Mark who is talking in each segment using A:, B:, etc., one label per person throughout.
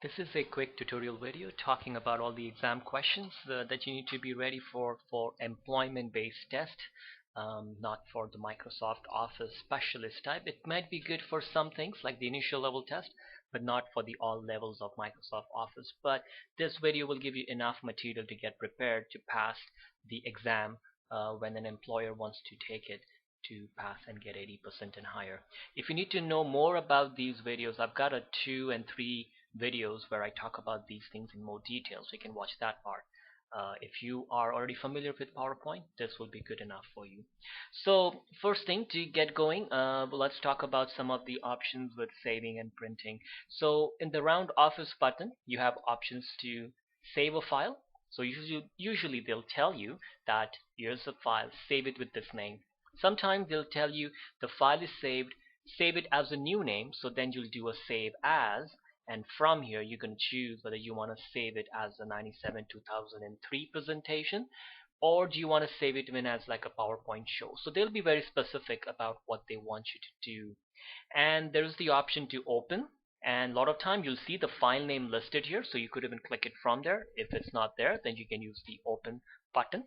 A: This is a quick tutorial video talking about all the exam questions that you need to be ready for employment-based test, not for the Microsoft Office specialist type. It might be good for some things like the initial level test, but not for the all levels of Microsoft Office. But this video will give you enough material to get prepared to pass the exam when an employer wants to take it to pass and get 80% and higher. If you need to know more about these videos, I've got a 2 and 3 videos where I talk about these things in more detail, so you can watch that part. If you are already familiar with PowerPoint, this will be good enough for you. So first thing to get going, let's talk about some of the options with saving and printing. So in the round office button, you have options to save a file. So usually they'll tell you that here's a file, save it with this name. Sometimes they'll tell you the file is saved, save it as a new name, so then you'll do a save as, and from here you can choose whether you want to save it as a 97-2003 presentation, or do you want to save it even as like a PowerPoint show. So they'll be very specific about what they want you to do. And there's the option to open, and a lot of time you'll see the file name listed here, so you could even click it from there. If it's not there, then you can use the open button.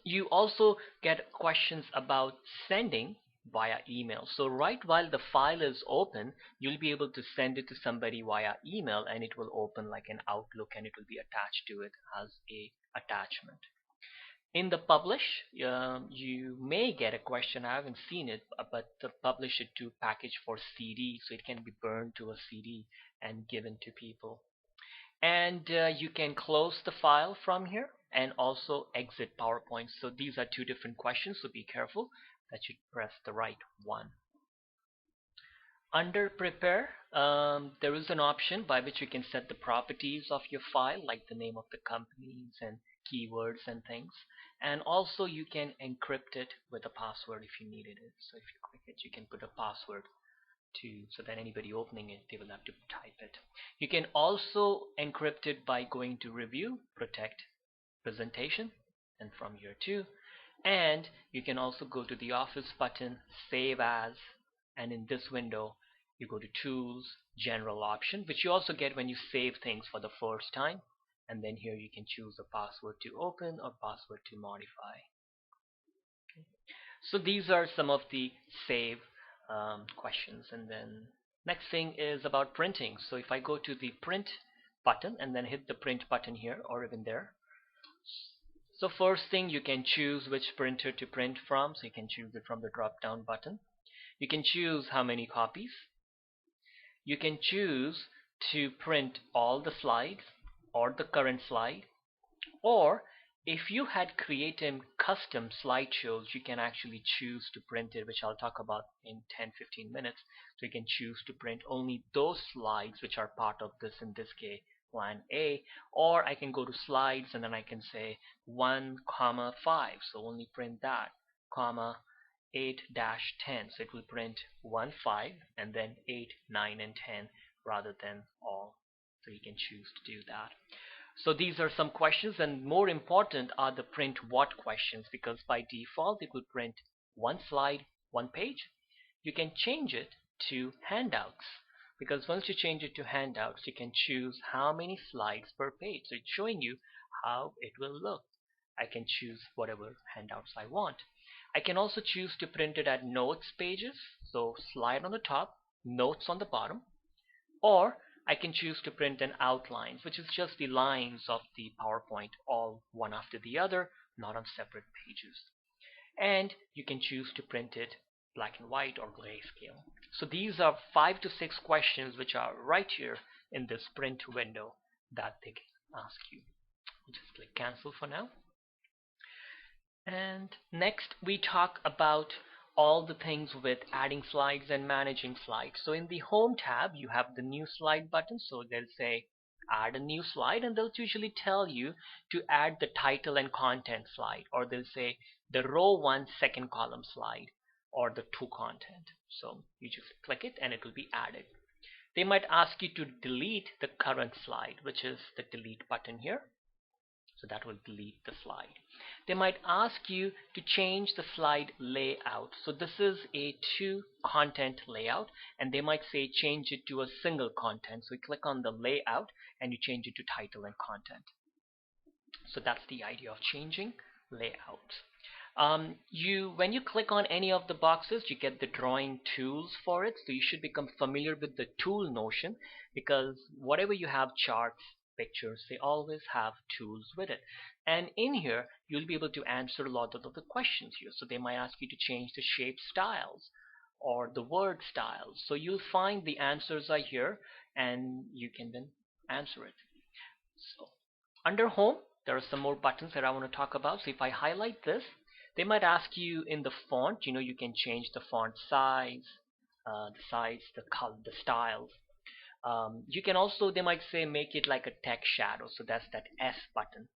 A: You also get questions about sending via email. So right while the file is open, you'll be able to send it to somebody via email, and it will open like an Outlook, and it will be attached to it as a attachment. In the publish, you may get a question, I haven't seen it, but publish it to package for CD, so it can be burned to a CD and given to people. And you can close the file from here and also exit PowerPoint. So these are two different questions, so be careful that you press the right one. Under prepare, there is an option by which you can set the properties of your file, like the name of the companies and keywords and things. And also you can encrypt it with a password if you needed it. So if you click it, you can put a password so that anybody opening it, they will have to type it. You can also encrypt it by going to review, protect presentation, and from here too. And you can also go to the office button, save as, and in this window you go to tools, general option, which you also get when you save things for the first time. And then here you can choose a password to open or password to modify. Okay. So these are some of the save questions. And then next thing is about printing. So if I go to the print button and then hit the print button here or even there, so first thing, you can choose which printer to print from, so you can choose it from the drop down button. You can choose how many copies. You can choose to print all the slides or the current slide, or if you had created custom slideshows, you can actually choose to print it, which I'll talk about in 10-15 minutes. So you can choose to print only those slides which are part of this, in this case, plan A, or I can go to slides and then I can say 1,5, so only print that, comma 8-10, so it will print 1, 5, and then 8, 9, and 10 rather than all. So you can choose to do that. So these are some questions, and more important are the print what questions, because by default it will print one slide, one page. You can change it to handouts, because once you change it to handouts, you can choose how many slides per page. So it's showing you how it will look. I can choose whatever handouts I want. I can also choose to print it at notes pages, so slide on the top, notes on the bottom, or I can choose to print an outlines, which is just the lines of the PowerPoint, all one after the other, not on separate pages. And you can choose to print it black and white or grayscale. So these are 5 to 6 questions which are right here in this print window that they can ask you. I'll just click cancel for now. And next we talk about all the things with adding slides and managing slides. So in the home tab you have the new slide button, so they'll say add a new slide, and they'll usually tell you to add the title and content slide, or they'll say the row 1 second column slide, or the to content. So you just click it and it will be added. They might ask you to delete the current slide, which is the delete button here. So that will delete the slide. They might ask you to change the slide layout. So this is a two content layout, and they might say change it to a single content. So you click on the layout and you change it to title and content. So that's the idea of changing layouts. When you click on any of the boxes, you get the drawing tools for it. So you should become familiar with the tool notion, because whatever you have, charts, pictures, they always have tools with it. And in here, you'll be able to answer a lot of the questions here. So they might ask you to change the shape styles or the word styles. So you'll find the answers are here, and you can then answer it. So under home, there are some more buttons that I want to talk about. So if I highlight this, they might ask you in the font, you can change the font size, the color, the styles. You can also, they might say, make it like a text shadow. So that's that S button.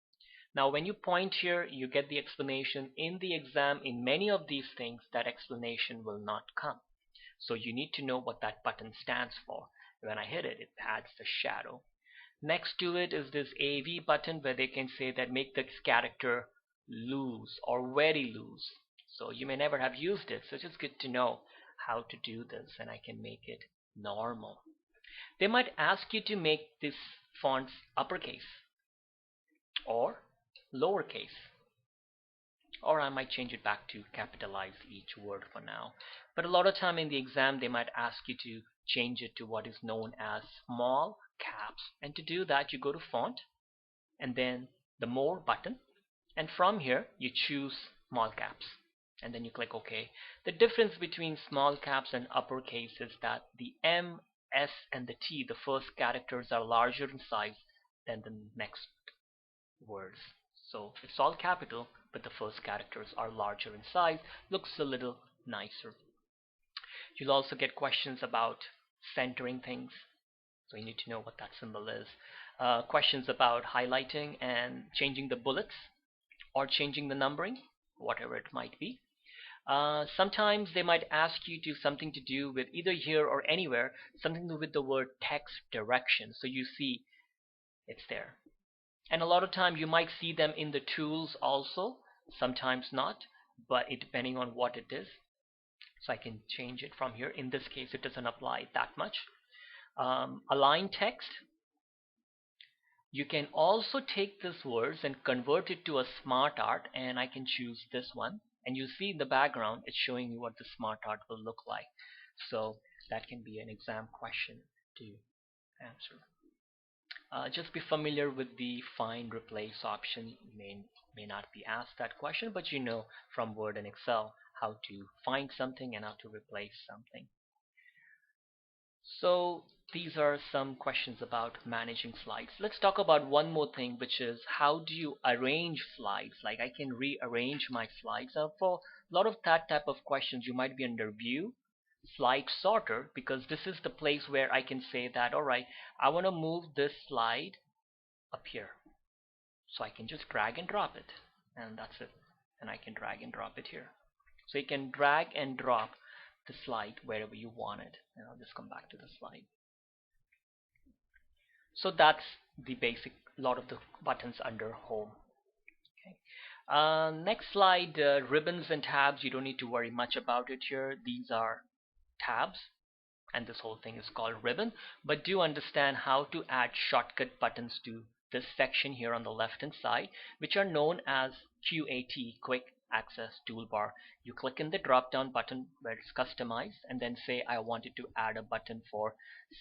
A: Now when you point here, you get the explanation. In the exam, in many of these things, that explanation will not come. So you need to know what that button stands for. When I hit it, it adds the shadow. Next to it is this AV button, where they can say that make this character loose or very loose. So you may never have used it, so it's just good to know how to do this, and I can make it normal. They might ask you to make this fonts uppercase or lowercase, or I might change it back to capitalize each word for now. But a lot of time in the exam, they might ask you to change it to what is known as small caps, and to do that, you go to font and then the more button, and from here you choose small caps, and then you click OK. The difference between small caps and uppercase is that the M, S, and the T, the first characters, are larger in size than the next words. So it's all capital, but the first characters are larger in size. Looks a little nicer. You'll also get questions about centering things, so you need to know what that symbol is. Questions about highlighting and changing the bullets, or changing the numbering, whatever it might be. Sometimes they might ask you to something to do with either here or anywhere, something to do with the word text direction. So you see it's there. And a lot of time you might see them in the tools also, sometimes not, but it depending on what it is. So I can change it from here. In this case, it doesn't apply that much. Align text. You can also take this words and convert it to a Smartart, and I can choose this one. And you see in the background, it's showing you what the Smartart will look like. So that can be an exam question to answer. Just be familiar with the find replace option. You may not be asked that question, but you know from Word and Excel how to find something and how to replace something. So these are some questions about managing slides. Let's talk about one more thing, which is how do you arrange slides? Like I can rearrange my slides. For a lot of that type of questions, you might be under View, Slide Sorter, because this is the place where I can say that, all right, I want to move this slide up here. So I can just drag and drop it, and that's it. And I can drag and drop it here. So you can drag and drop the slide wherever you want it. And I'll just come back to the slide. So that's the basic, lot of the buttons under home. Okay. Next slide, ribbons and tabs. You don't need to worry much about it here. These are tabs, and this whole thing is called ribbon. But do understand how to add shortcut buttons to this section here on the left hand side, which are known as QAT, Quick Access Toolbar. You click in the drop down button where it's customized, and then say I wanted to add a button for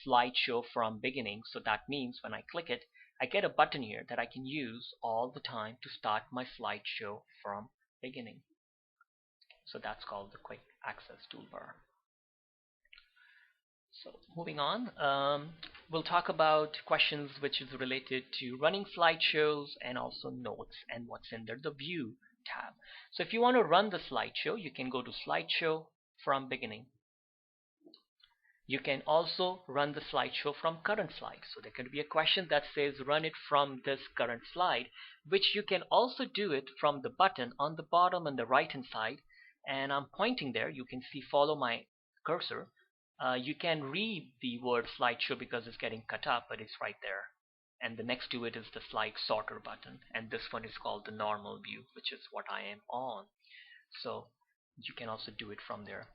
A: slideshow from beginning. So that means when I click it, I get a button here that I can use all the time to start my slideshow from beginning. So that's called the Quick Access Toolbar. So moving on, we'll talk about questions which is related to running slideshows and also notes and what's under the View tab. So if you want to run the slideshow, you can go to Slideshow from beginning. You can also run the slideshow from current slide. So there could be a question that says run it from this current slide, which you can also do it from the button on the bottom on the right hand side. And I'm pointing there. You can see follow my cursor. You can read the word slideshow because it's getting cut up, but it's right there. and the next to it is the slide sorter button, and this one is called the normal view, which is what I am on. So you can also do it from there.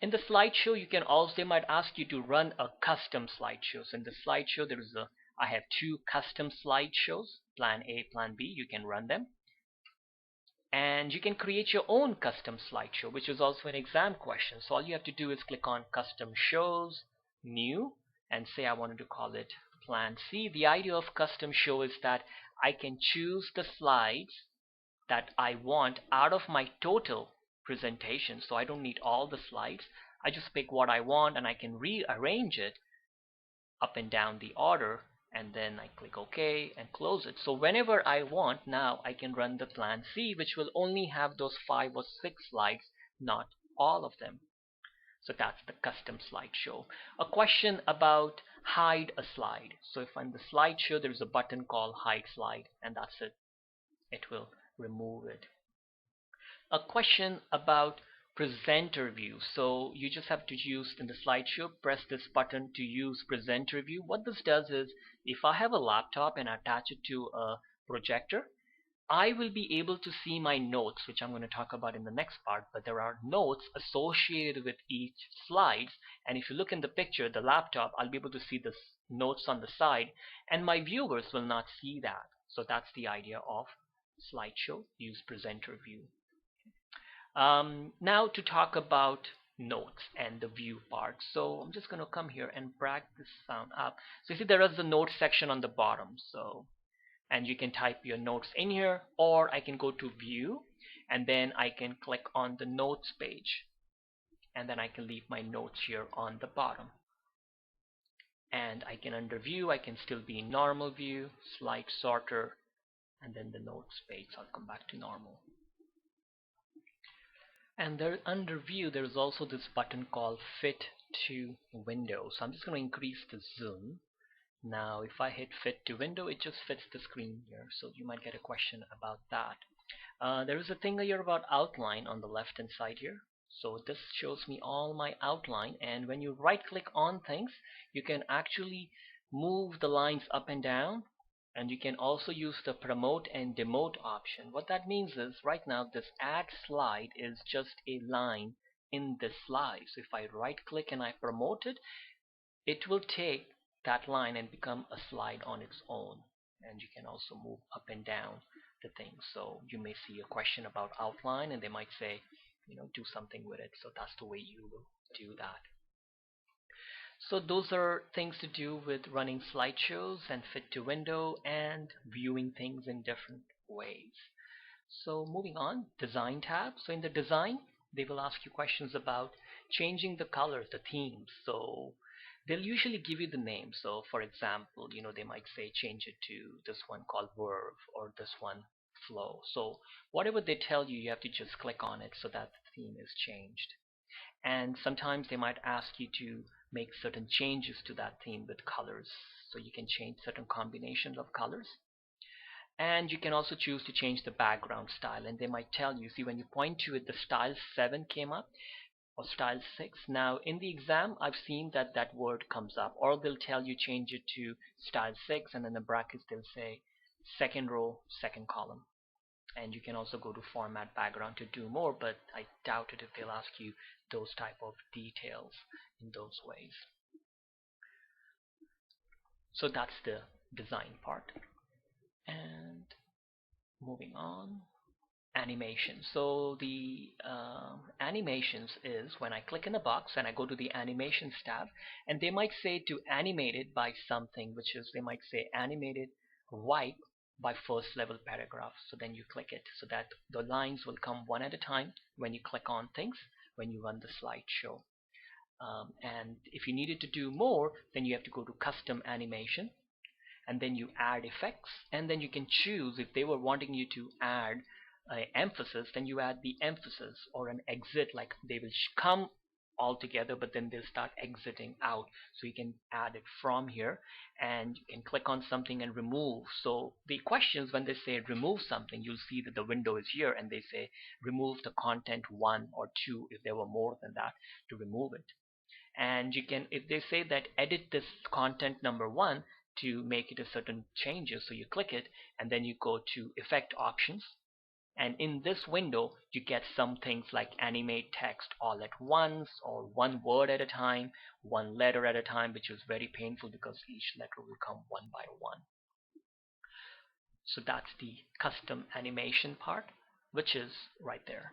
A: In the slideshow, you can also, they might ask you to run a custom slideshow. So in the slideshow, I have two custom slideshows, plan A, plan B. You can run them. And you can create your own custom slideshow, which is also an exam question. So all you have to do is click on custom shows, new, and say I wanted to call it plan C. The idea of custom show is that I can choose the slides that I want out of my total presentation. So I don't need all the slides. I just pick what I want and I can rearrange it up and down the order, and then I click OK and close it. So whenever I want, now I can run the plan C, which will only have those 5 or 6 slides, not all of them. So that's the custom slideshow. A question about hide a slide. So if on the slideshow there's a button called hide slide, and that's it. It will remove it. A question about presenter view. So you just have to use in the slideshow, press this button to use presenter view. What this does is, if I have a laptop and I attach it to a projector, I will be able to see my notes, which I'm going to talk about in the next part, but there are notes associated with each slides. And if you look in the picture, the laptop, I'll be able to see the notes on the side, and my viewers will not see that. So that's the idea of slideshow, use presenter view. Now to talk about notes and the view part. So I'm just going to come here and drag this sound up. So you see there is the notes section on the bottom. So, and you can type your notes in here, or I can go to view and then I can click on the notes page, and then I can leave my notes here on the bottom. And I can, under view, I can still be in normal view, slide sorter, and then the notes page. I'll come back to normal. And there, under view, there is also this button called fit to window. So I'm just going to increase the zoom. Now if I hit fit to window, it just fits the screen here. So you might get a question about that. There is a thing here about outline on the left hand side here. So this shows me all my outline, and when you right click on things, you can actually move the lines up and down. And you can also use the promote and demote option. What that means is, right now this add slide is just a line in this slide. So if I right click and I promote it, it will take that line and become a slide on its own. And you can also move up and down the thing. So you may see a question about outline and they might say, do something with it. So that's the way you will do that. So those are things to do with running slideshows and fit to window and viewing things in different ways. So moving on, design tab. So in the design, they will ask you questions about changing the colors, the themes. So they'll usually give you the name. So for example, they might say change it to this one called verve or this one flow. So whatever they tell you, you have to just click on it so that the theme is changed. And sometimes they might ask you to make certain changes to that theme with colors. So you can change certain combinations of colors. And you can also choose to change the background style. And they might tell you, see when you point to it, the style 7 came up, or style 6. Now in the exam, I've seen that that word comes up, or they'll tell you change it to style 6, and in the brackets they'll say second row, second column. And you can also go to format background to do more, but I doubt it if they'll ask you those type of details in those ways. So that's the design part. And moving on, animation. So the animations is when I click in the box and I go to the animations tab, and they might say to animate it by something, which is they might say animated wipe by first level paragraph. So then you click it so that the lines will come one at a time when you click on things when you run the slideshow. And if you needed to do more, then you have to go to custom animation, and then you add effects, and then you can choose if they were wanting you to add emphasis, then you add the emphasis, or an exit, like they will come all together but then they'll start exiting out. So you can add it from here, and you can click on something and remove. So the questions, when they say remove something, you'll see that the window is here and they say remove the content 1 or 2 if there were more than that, to remove it. And you can, if they say that edit this content number 1 to make it a certain changes. So you click it and then you go to effect options. And in this window, you get some things like animate text all at once, or one word at a time, one letter at a time, which is very painful because each letter will come one by one. So that's the custom animation part, which is right there.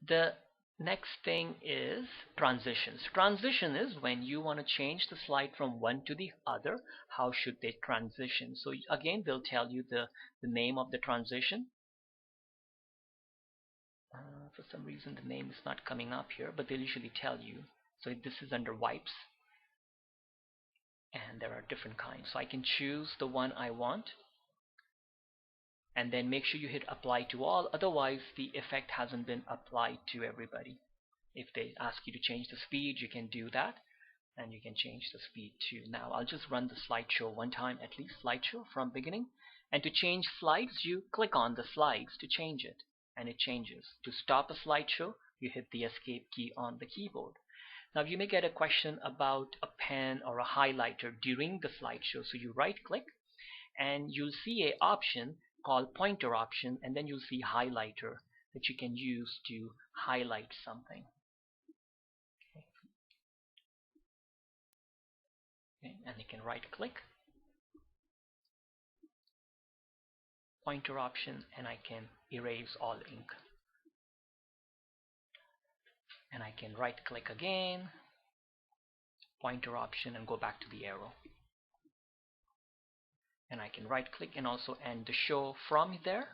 A: The next thing is transitions. Transition is when you want to change the slide from one to the other. How should they transition? So again, they'll tell you the name of the transition. For some reason, the name is not coming up here, but they'll usually tell you. So this is under wipes, and there are different kinds. So I can choose the one I want, and then make sure you hit apply to all, otherwise the effect hasn't been applied to everybody. If they ask you to change the speed, you can do that, and you can change the speed too. Now I'll just run the slideshow one time, at least slideshow from beginning, and to change slides you click on the slides to change it, and it changes. To stop a slideshow, you hit the escape key on the keyboard. Now you may get a question about a pen or a highlighter during the slideshow, so you right click and you'll see an option called pointer option, and then you'll see highlighter that you can use to highlight something. Okay, and you can right click, pointer option, and I can erase all ink. And I can right click again, pointer option, and go back to the arrow. And I can right click and also end the show from there.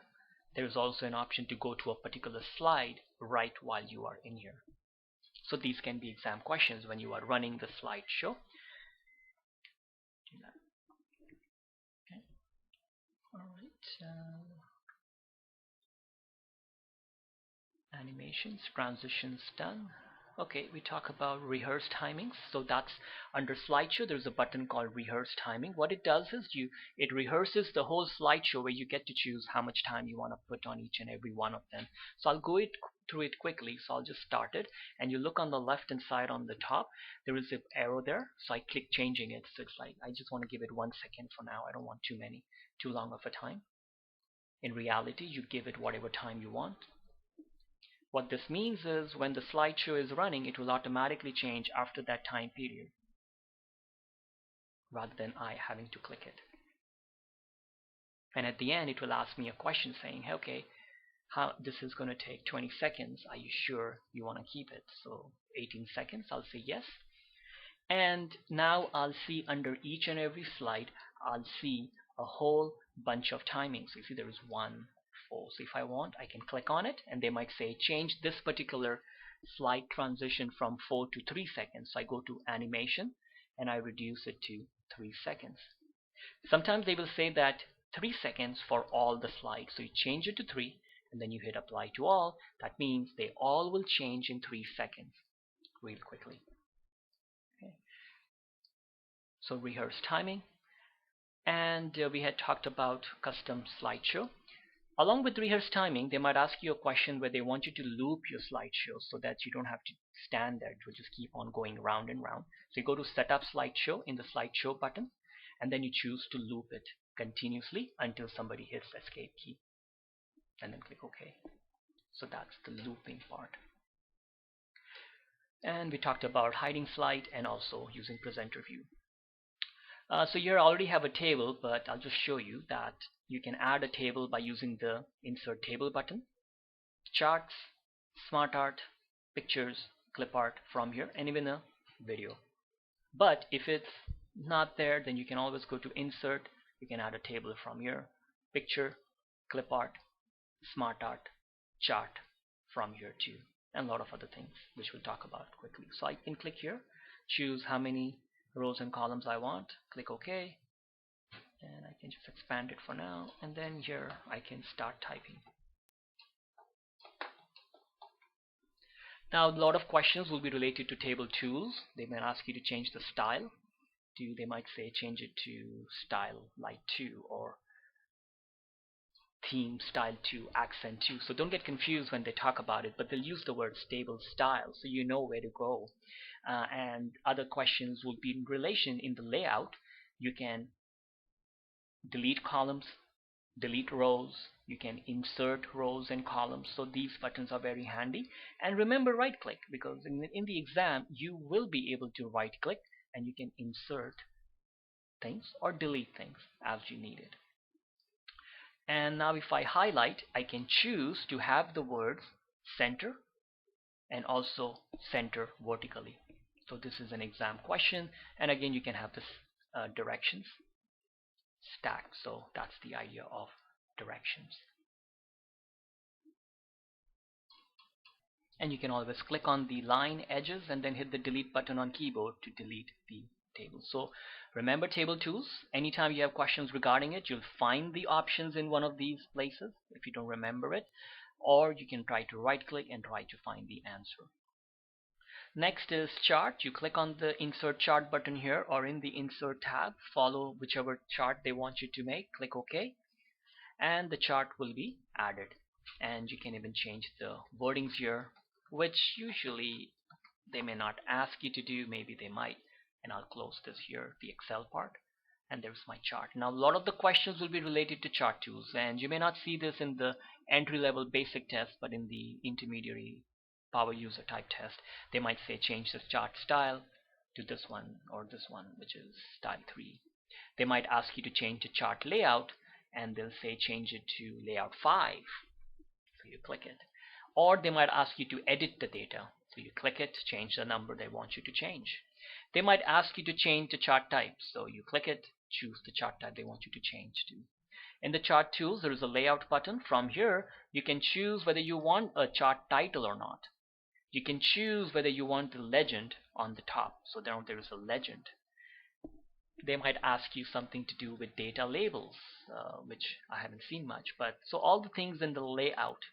A: There's also an option to go to a particular slide right while you are in here. So these can be exam questions when you are running the slideshow. Okay. All right. Animations, transitions done. Okay, we talk about rehearse timings. So that's under slideshow. There's a button called rehearse timing. What it does is it rehearses the whole slideshow, where you get to choose how much time you want to put on each and every one of them. So I'll go through it quickly. So I'll just start it, and you look on the left hand side on the top, there is an arrow there. So I click changing it. So it's like I just want to give it 1 second for now. I don't want too long of a time. In reality, you give it whatever time you want. What this means is when the slideshow is running, it will automatically change after that time period, rather than I having to click it. And at the end, it will ask me a question saying, okay, this is going to take 20 seconds. Are you sure you want to keep it? So 18 seconds, I'll say yes. And now I'll see under each and every slide, I'll see a whole bunch of timings. So you see there is 1, 4. So if I want, I can click on it, and they might say change this particular slide transition from 4 to 3 seconds. So I go to animation and I reduce it to 3 seconds. Sometimes they will say that 3 seconds for all the slides. So you change it to 3 and then you hit apply to all. That means they all will change in 3 seconds real quickly. Okay. So rehearse timing. And we had talked about custom slideshow. Along with rehearse timing, they might ask you a question where they want you to loop your slideshow so that you don't have to stand there. It will just keep on going round and round. So you go to Setup Slideshow in the Slideshow button, and then you choose to loop it continuously until somebody hits the escape key. And then click OK. So that's the looping part. And we talked about hiding slide and also using presenter view. So here I already have a table, but I'll just show you that you can add a table by using the Insert Table button. Charts, Smartart, Pictures, Clip Art from here, and even a video. But if it's not there, then you can always go to Insert. You can add a table from here. Picture, Clip Art, Smartart, Chart from here too, and a lot of other things which we'll talk about quickly. So I can click here, choose how many rows and columns I want, click OK, and I can just expand it for now, and then here I can start typing. Now a lot of questions will be related to table tools. They might ask you to change the style. They might say change it to style light 2 or theme style 2, accent 2. So don't get confused when they talk about it, but they'll use the word stable style so you know where to go. And other questions will be in relation in the layout. You can delete columns, delete rows, you can insert rows and columns. So these buttons are very handy. And remember, right click, because in the exam you will be able to right click and you can insert things or delete things as you need it. And now if I highlight, I can choose to have the words center and also center vertically. So this is an exam question, and again you can have this directions stacked. So that's the idea of directions. And you can always click on the line edges and then hit the delete button on keyboard to delete the table. So remember table tools, anytime you have questions regarding it, you'll find the options in one of these places if you don't remember it, or you can try to right click and try to find the answer. Next is chart. You click on the insert chart button here or in the insert tab, follow whichever chart they want you to make, click OK, and the chart will be added. And you can even change the wordings here, which usually they may not ask you to do, maybe they might. And I'll close this here, the Excel part, and there's my chart. Now a lot of the questions will be related to chart tools, and you may not see this in the entry-level basic test, but in the intermediary power user type test they might say change the chart style to this one or this one, which is style 3. They might ask you to change the chart layout and they'll say change it to layout 5, so you click it. Or they might ask you to edit the data, so you click it, change the number they want you to change. They might ask you to change the chart type, so you click it, choose the chart type they want you to change to. In the chart tools there is a layout button. From here you can choose whether you want a chart title or not. You can choose whether you want the legend on the top, so there is a legend. They might ask you something to do with data labels, which I haven't seen much, but so all the things in the layout.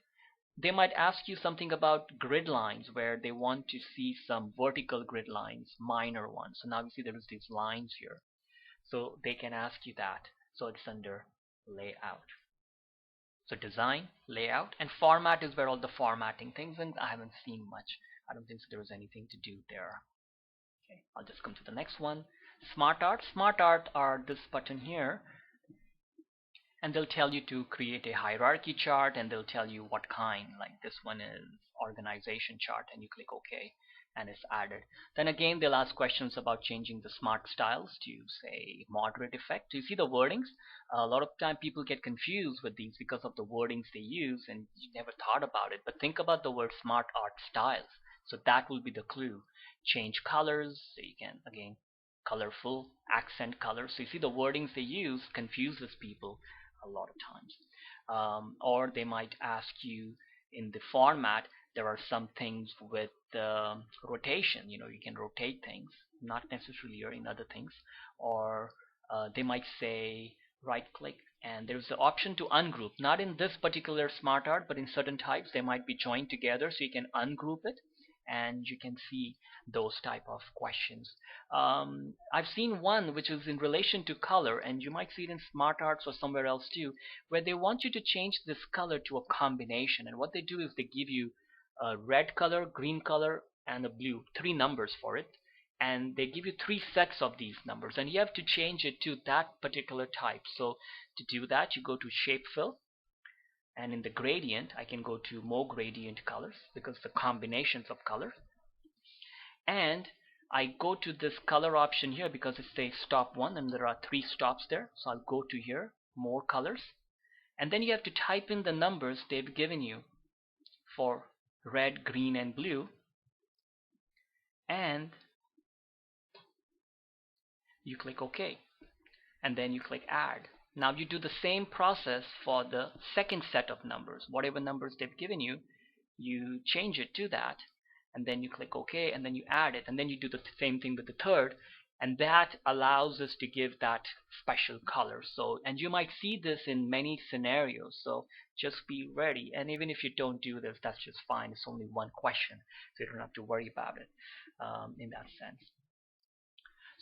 A: They might ask you something about grid lines, where they want to see some vertical grid lines, minor ones. So now you see there is these lines here, so they can ask you that. So it's under layout. So design, layout, and format is where all the formatting things, and I haven't seen much. I don't think so there was anything to do there. Okay, I'll just come to the next one. Smartart. Smartart are this button here, and they'll tell you to create a hierarchy chart, and they'll tell you what kind. Like this one is organization chart, and you click OK, and it's added. Then again they'll ask questions about changing the smart styles to say moderate effect. You see the wordings? A lot of time people get confused with these because of the wordings they use, and you never thought about it. But think about the word Smartart styles. So that will be the clue. Change colors, so you can again colorful, accent color. So you see the wordings they use confuses people a lot of times. Or they might ask you in the format, there are some things with rotation. You can rotate things, not necessarily in other things. Or they might say right click, and there's the option to ungroup. Not in this particular Smartart, but in certain types they might be joined together, so you can ungroup it, and you can see those type of questions. I've seen one which is in relation to color, and you might see it in Smartarts or somewhere else too, where they want you to change this color to a combination. And what they do is they give you a red color, green color, and a blue, 3 numbers for it, and they give you 3 sets of these numbers, and you have to change it to that particular type. So to do that, you go to shape fill, and in the gradient I can go to more gradient colors because the combinations of colors, and I go to this color option here because it says stop 1 and there are 3 stops there. So I'll go to here, more colors, and then you have to type in the numbers they've given you for red, green, and blue, and you click OK, and then you click add. Now you do the same process for the second set of numbers. Whatever numbers they've given you, you change it to that, and then you click OK, and then you add it, and then you do the same thing with the third, and that allows us to give that special color. So, and you might see this in many scenarios, so just be ready. And even if you don't do this, that's just fine. It's only one question, so you don't have to worry about it in that sense.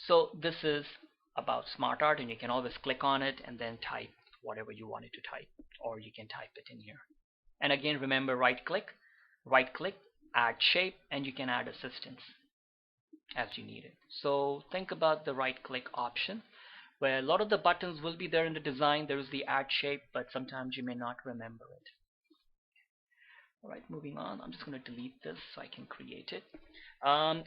A: So this is about Smartart, and you can always click on it and then type whatever you wanted to type, or you can type it in here. And again, remember, right click, add shape, and you can add assistance as you need it. So think about the right click option, where a lot of the buttons will be there in the design. There is the add shape, but sometimes you may not remember it. Alright, moving on. I'm just going to delete this so I can create it.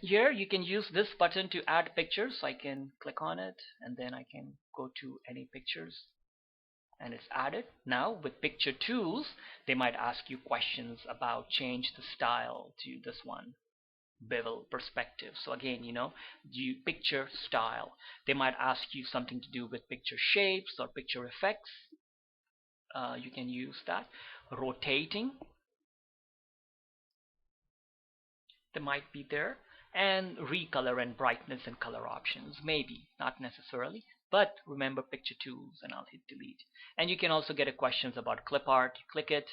A: Here you can use this button to add pictures. So I can click on it and then I can go to any pictures and it's added. Now with picture tools, they might ask you questions about change the style to this one, bevel perspective. So again, you picture style. They might ask you something to do with picture shapes or picture effects. You can use that. Rotating, they might be there, and recolor and brightness and color options, maybe, not necessarily, but remember picture tools, and I'll hit delete. And you can also get a questions about clip art. You click it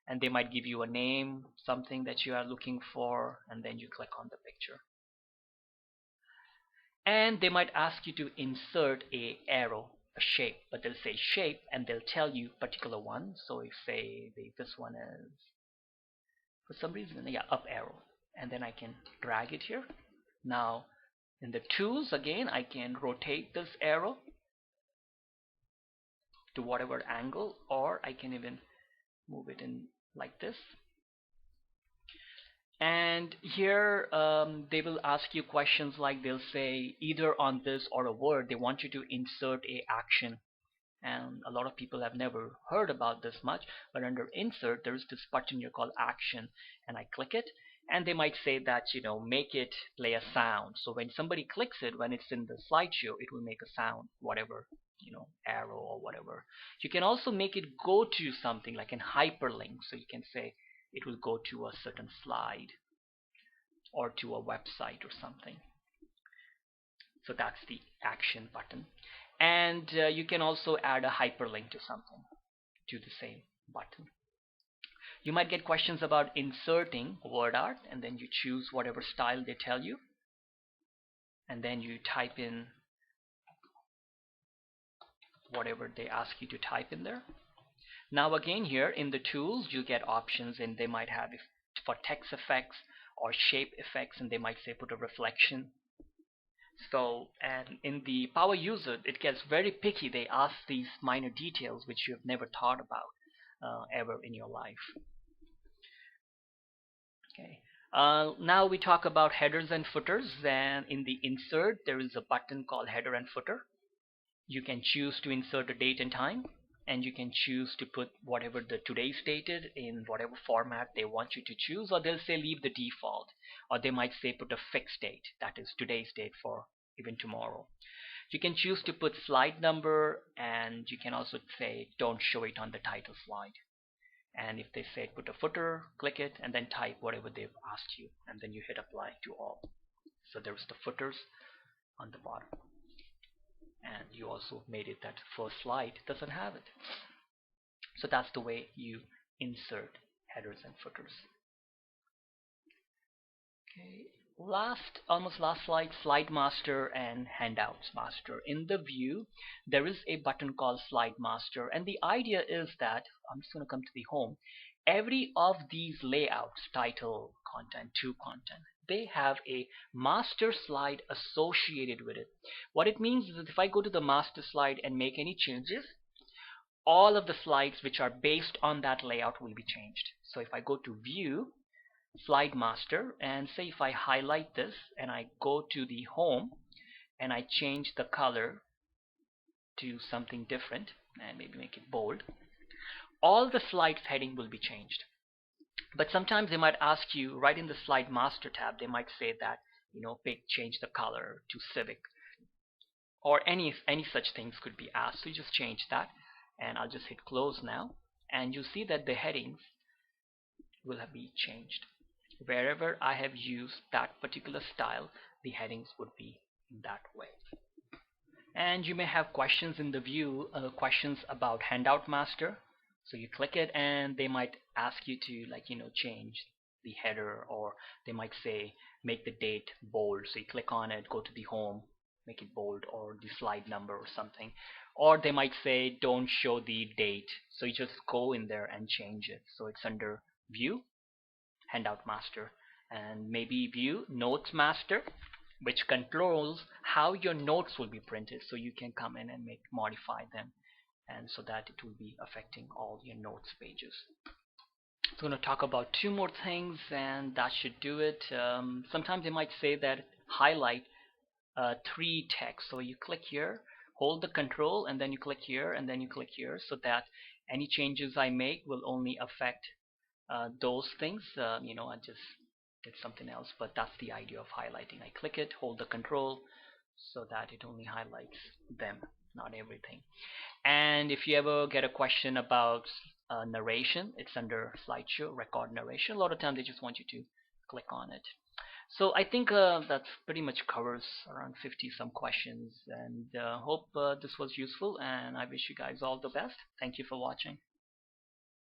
A: and they might give you a name, something that you are looking for, and then you click on the picture. And they might ask you to insert a arrow, a shape, but they'll say shape and they'll tell you particular one. So if say this one is, for some reason, up arrow, and then I can drag it here. Now in the tools, again, I can rotate this arrow to whatever angle, or I can even move it in like this. And here they will ask you questions like, they'll say either on this or a word, they want you to insert a action. And a lot of people have never heard about this much, but under insert there is this button here called action, and I click it and they might say that make it play a sound. So when somebody clicks it, when it's in the slideshow, it will make a sound, whatever, arrow or whatever. You can also make it go to something like an hyperlink. So you can say it will go to a certain slide or to a website or something. So that's the action button. And you can also add a hyperlink to something, to the same button. You might get questions about inserting word art, and then you choose whatever style they tell you, and then you type in whatever they ask you to type in there. Now again, here in the tools you get options, and they might have for text effects or shape effects, and they might say put a reflection. So, and in the power user, it gets very picky. They ask these minor details which you have never thought about ever in your life. Okay. Now we talk about headers and footers. And in the insert, there is a button called header and footer. You can choose to insert a date and time, and you can choose to put whatever the today's date is in whatever format they want you to choose, or they'll say leave the default, or they might say put a fixed date, that is today's date for even tomorrow. You can choose to put slide number, and you can also say don't show it on the title slide. And if they say put a footer, click it and then type whatever they've asked you, and then you hit apply to all. So there's the footers on the bottom. And you also made it that first slide doesn't have it. So that's the way you insert headers and footers. Okay, almost last slide, Slide Master and Handouts Master. In the view, there is a button called Slide Master, and the idea is that, I'm just going to come to the home, every of these layouts, title, content, to content, they have a master slide associated with it. What it means is that if I go to the master slide and make any changes, all of the slides which are based on that layout will be changed. So if I go to View, Slide Master, and say if I highlight this and I go to the home and I change the color to something different and maybe make it bold, all the slides heading will be changed. But sometimes they might ask you right in the Slide Master tab, they might say that change the color to civic, or any such things could be asked. So you just change that, and I'll just hit close now, and you see that the headings will be changed. Wherever I have used that particular style, the headings would be in that way. And you may have questions in the view, questions about Handout Master. So you click it and they might ask you to change the header, or they might say make the date bold. So you click on it, go to the home, make it bold, or the slide number or something. Or they might say don't show the date, so you just go in there and change it. So it's under View, Handout Master, and maybe View Notes Master, which controls how your notes will be printed. So you can come in and modify them, and so that it will be affecting all your notes pages. So I'm going to talk about two more things, and that should do it. Sometimes they might say that highlight three text. So you click here, hold the control, and then you click here, and then you click here, so that any changes I make will only affect those things. I just did something else, but that's the idea of highlighting. I click it, hold the control, so that it only highlights them, not everything. And if you ever get a question about narration, it's under Slideshow, Record Narration. A lot of times they just want you to click on it. So I think that pretty much covers around 50 some questions, and hope this was useful, and I wish you guys all the best. Thank you for watching.